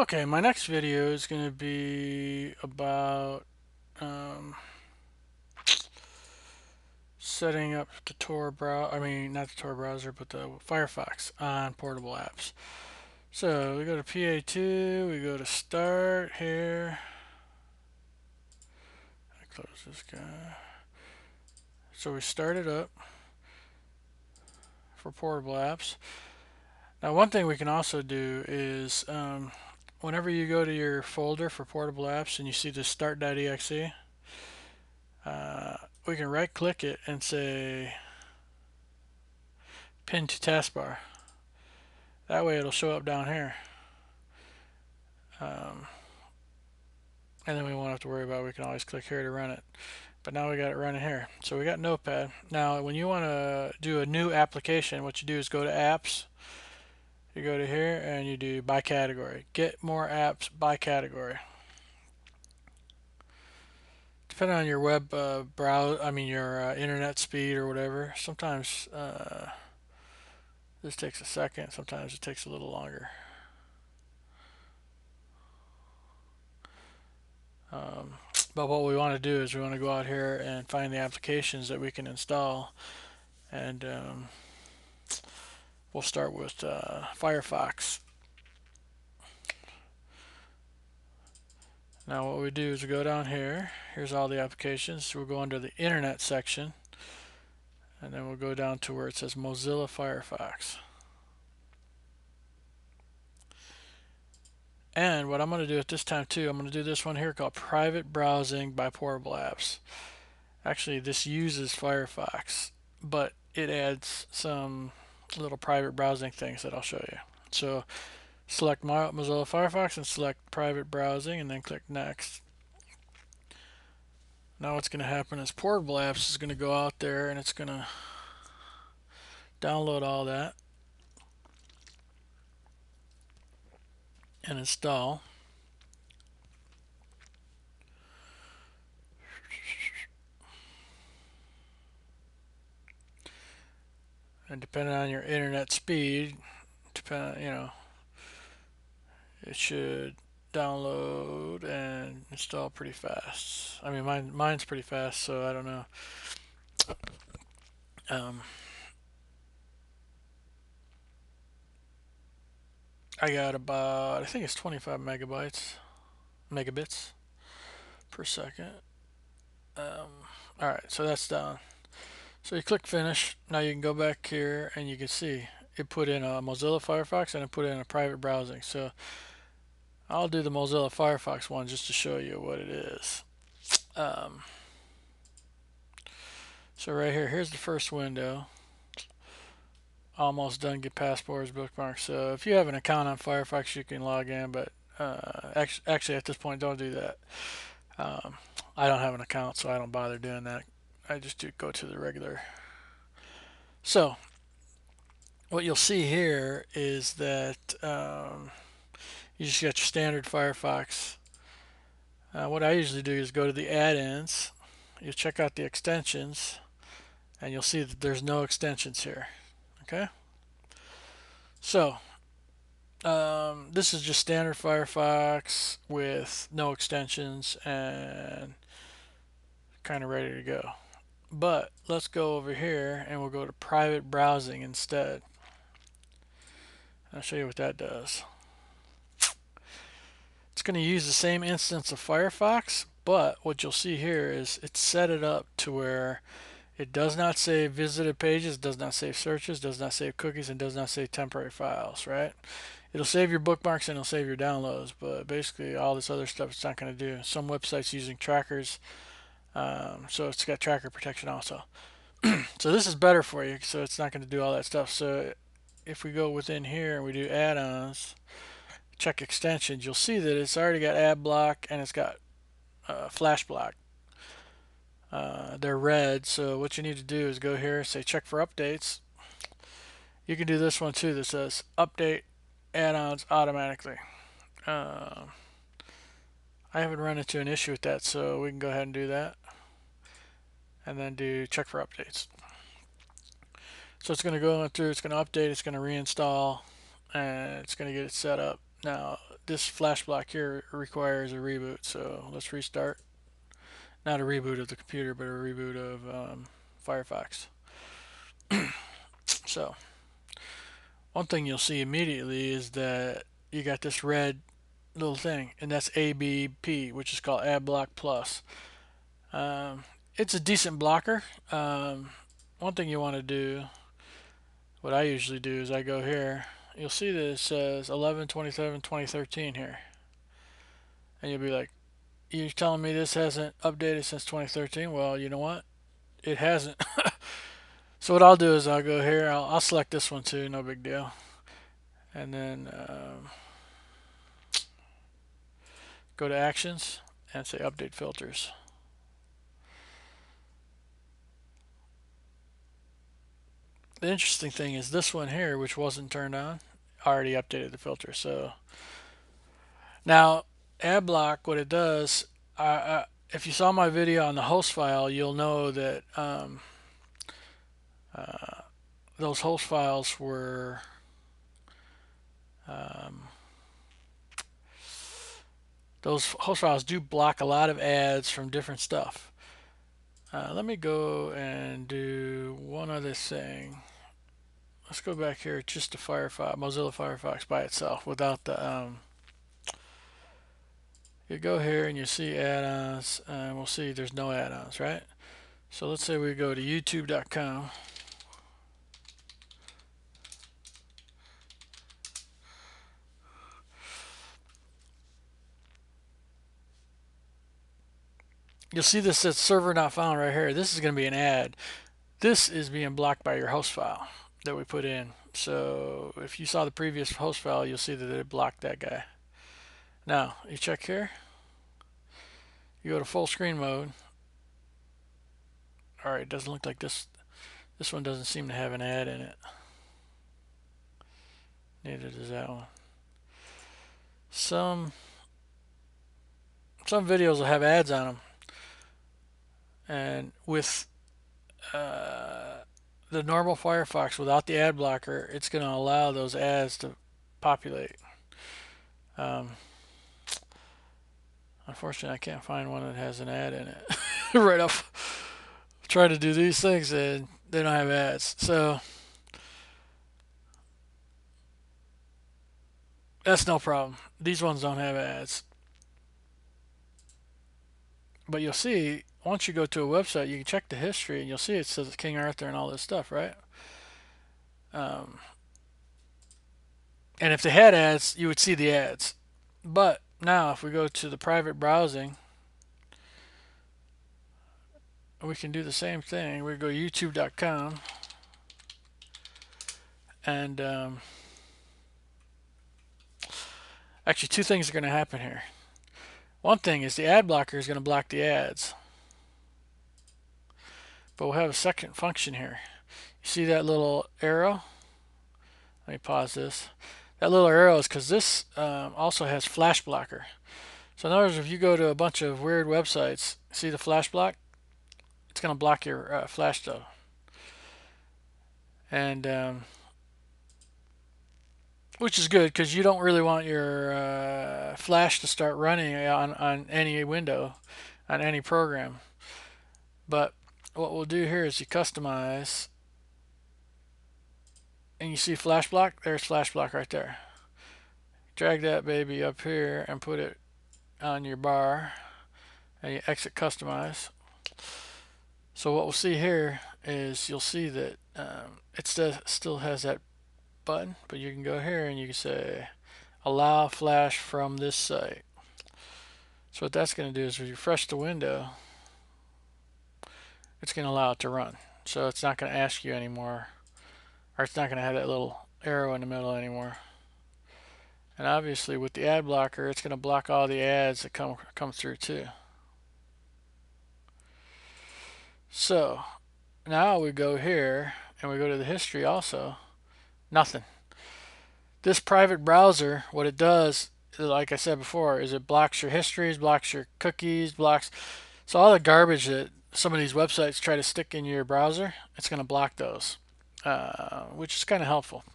Okay, my next video is going to be about setting up the Tor browser, not the Tor browser, but the Firefox on portable apps. So we go to PA2, we go to start here. I close this guy. So we start it up for portable apps. Now one thing we can also do is whenever you go to your folder for portable apps and you see the start.exe, we can right click it and say pin to taskbar. That way it'll show up down here. And then we won't have to worry about it. We can always click here to run it. But now we got it running here. So we got Notepad. Now when you want to do a new application, what you do is go to apps. You go to here and you do by category. Get more apps by category. Depending on your web your internet speed or whatever. Sometimes this takes a second. Sometimes it takes a little longer. But what we want to do is we want to go out here and find the applications that we can install, and we'll start with Firefox. Now what we do is we go down here. Here's all the applications. We'll go under the Internet section, and then we'll go down to where it says Mozilla Firefox. And what I'm going to do at this time too, I'm going to do this one here called Private Browsing by Portable Apps. Actually, this uses Firefox, but it adds some little private browsing things that I'll show you. So select Mozilla Firefox and select private browsing and then click next. Now what's going to happen is Portable Apps is going to go out there and it's going to download all that and install. And depending on your internet speed, it should download and install pretty fast. I mean, mine's pretty fast, so I don't know. I got about, I think it's 25 megabits per second. Alright, so that's done. So you click finish. Now you can go back here and you can see it put in a Mozilla Firefox and it put in a private browsing. So I'll do the Mozilla Firefox one just to show you what it is. So right here, here's the first window. Almost done. Get passports, bookmarks. So if you have an account on Firefox, you can log in. But actually, at this point, don't do that. I don't have an account, so I don't bother doing that. I just do go to the regular. So what you'll see here is that you just got your standard Firefox. What I usually do is go to the add-ins. You check out the extensions, and you'll see that there's no extensions here. Okay. So this is just standard Firefox with no extensions and kind of ready to go. But let's go over here and we'll go to private browsing instead. I'll show you what that does. It's going to use the same instance of Firefox, but what you'll see here is it's set it up to where it does not save visited pages, does not save searches, does not save cookies, and does not save temporary files, right? It'll save your bookmarks and it'll save your downloads, but basically all this other stuff it's not going to do. Some websites using trackers, so it's got tracker protection also. So this is better for you, so it's not going to do all that stuff. So if we go within here and we do add-ons, check extensions, you'll see that it's already got ad block and it's got flash block. They're red, so what you need to do is go here, say check for updates. You can do this one too that says update add-ons automatically. I haven't run into an issue with that, so we can go ahead and do that. And then do check for updates. So it's going to go through, it's going to update, it's going to reinstall, and it's going to get it set up. Now, this flash block here requires a reboot. So let's restart. Not a reboot of the computer, but a reboot of Firefox. So one thing you'll see immediately is that you got this red little thing, and that's ABP, which is called AdBlock Plus. It's a decent blocker. One thing you want to do, what I usually do is I go here. You'll see that it says 11/27/2013 here, and you'll be like, "You're telling me this hasn't updated since 2013?" Well, you know what? It hasn't. So what I'll do is I'll go here. I'll select this one too. No big deal. And then go to Actions and say Update Filters. The interesting thing is this one here, which wasn't turned on, already updated the filter. So now AdBlock, what it does, if you saw my video on the host file, you'll know that those host files were those host files do block a lot of ads from different stuff. Let me go and do one other thing. Let's go back here just to Firefox, Mozilla Firefox by itself without the you go here and you see add-ons, and we'll see there's no add-ons, right? So let's say we go to youtube.com. You'll see this says server not found right here. This is going to be an ad. This is being blocked by your host file that we put in. So if you saw the previous host file, you'll see that it blocked that guy. Now you check here. You go to full screen mode. All right, it doesn't look like this. This one doesn't seem to have an ad in it. Neither does that one. Some videos will have ads on them, and with the normal Firefox without the ad blocker, it's going to allow those ads to populate. Unfortunately, I can't find one that has an ad in it. Right off, try to do these things and they don't have ads. So that's no problem. These ones don't have ads. But you'll see, once you go to a website, you can check the history and you'll see it says King Arthur and all this stuff, right? And if they had ads, you would see the ads. But now if we go to the private browsing, we can do the same thing. We go to youtube.com and actually two things are going to happen here. One thing is the ad blocker is going to block the ads. But we'll have a second function here. You see that little arrow? Let me pause this. That little arrow is because this also has flash blocker. So in other words, if you go to a bunch of weird websites, see the flash block? It's going to block your flash stuff. And which is good because you don't really want your flash to start running on any window, on any program. But what we'll do here is you customize, and you see flash block. There's flash block right there. Drag that baby up here and put it on your bar, and you exit customize. So what we'll see here is you'll see that it still has that button, but you can go here and you can say allow flash from this site. So what that's going to do is refresh the window. It's going to allow it to run. So it's not going to ask you anymore, or it's not going to have that little arrow in the middle anymore. And obviously with the ad blocker, it's going to block all the ads that come through too. So now we go here and we go to the history also. Nothing. This private browser, what it does, like I said before, is it blocks your histories, blocks your cookies, blocks. So all the garbage that some of these websites try to stick in your browser, it's going to block those, which is kind of helpful.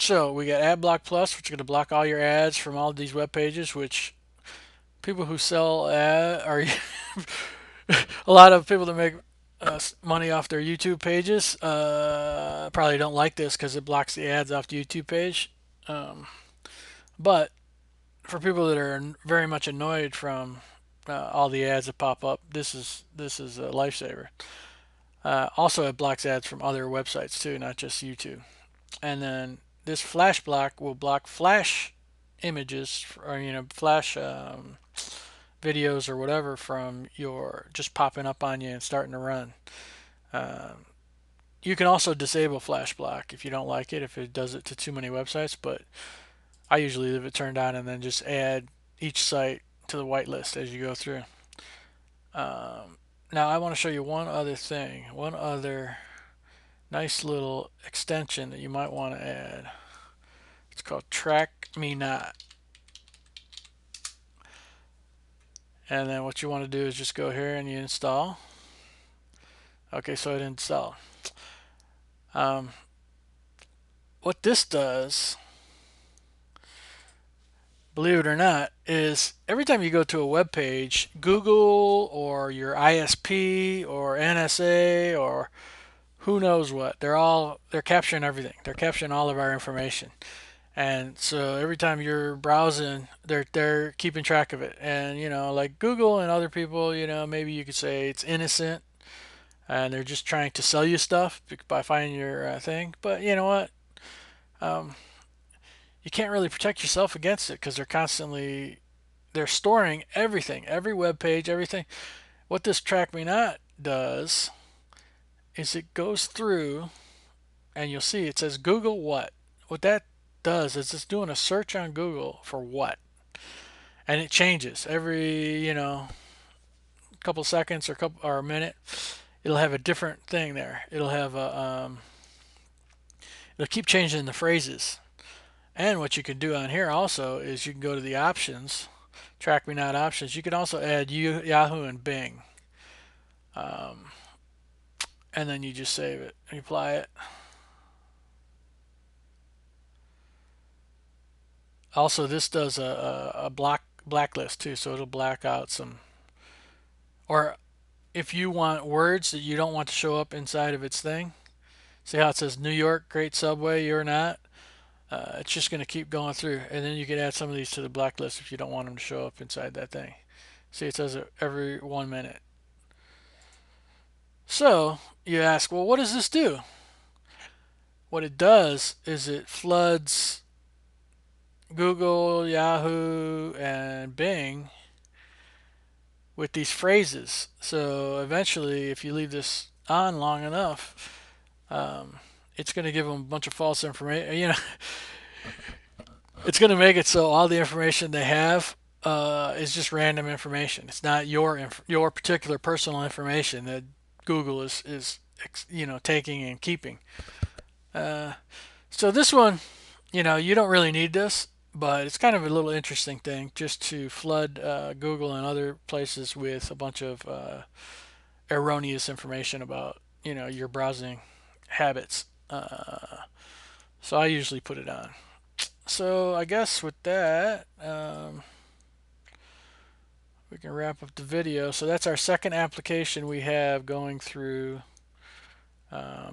So we got Ad Block Plus, which is going to block all your ads from all these web pages, which people who sell are a lot of people that make money off their YouTube pages probably don't like this because it blocks the ads off the YouTube page. But for people that are very much annoyed from all the ads that pop up, this is a lifesaver. Also, it blocks ads from other websites too, not just YouTube. And then this flash block will block flash images or flash videos or whatever from your just popping up on you and starting to run. You can also disable flash block if you don't like it, if it does it to too many websites, but I usually leave it turned on and then just add each site to the whitelist as you go through. Now I want to show you one other thing, one other nice little extension that you might want to add. It's called Track Me Not. And then what you want to do is just go here and you install. Okay, so it installed. What this does, believe it or not, is every time you go to a web page, Google or your ISP or NSA or who knows what, they're capturing everything. They're capturing all of our information. And so every time you're browsing, they're keeping track of it. And like Google and other people, maybe you could say it's innocent and they're just trying to sell you stuff by finding your thing. But you know what? You can't really protect yourself against it because they're storing everything, every web page, everything. What this Track Me Not does is it goes through and you'll see it says Google what. What that does is it's doing a search on Google for what, and it changes every couple seconds or a minute. It'll have a different thing there. It'll keep changing the phrases. And what you can do on here also is you can go to the options, Track Me Not options. You can also add Yahoo and Bing, and then you just save it and apply it. Also, this does a blacklist too, so it'll black out some. Or if you want words that you don't want to show up inside of its thing, see how it says New York, great subway, you're not. It's just going to keep going through, and then you can add some of these to the blacklist if you don't want them to show up inside that thing. See, it says it every 1 minute. So you ask, well, what does this do? What it does is it floods Google, Yahoo, and Bing with these phrases. So eventually, if you leave this on long enough, it's going to give them a bunch of false information. It's going to make it so all the information they have is just random information. It's not your particular personal information that Google is taking and keeping. So this one, you don't really need this, but it's kind of a little interesting thing just to flood Google and other places with a bunch of erroneous information about your browsing habits. So I usually put it on. So I guess with that, we can wrap up the video. So that's our second application we have going through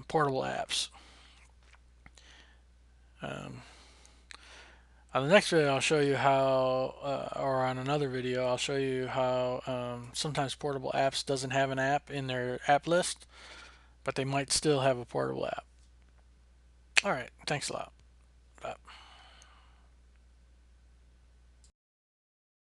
portable apps. On the next video, I'll show you how, or on another video, I'll show you how sometimes portable apps doesn't have an app in their app list, but they might still have a portable app. All right, thanks a lot. Bye.